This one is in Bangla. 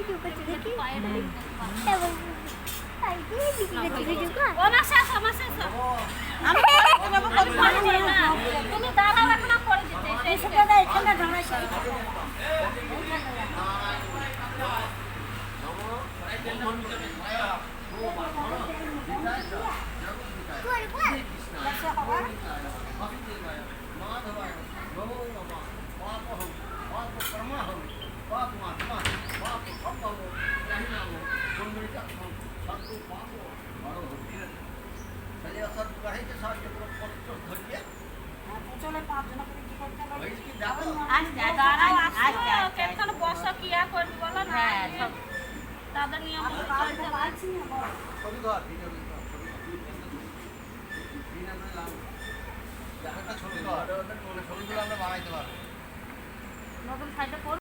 ভিডিও করতে দেখি এবং তাই দিয়ে ভিডিও কর তুমি দাঁড়াও এখন পরে দিতে সেটা দা এখানে ঢালা সেই বসা কি করবি বলো না তাদের নিয়ম ছবি আমরা বানাইতে পারবো নতুন সাইডে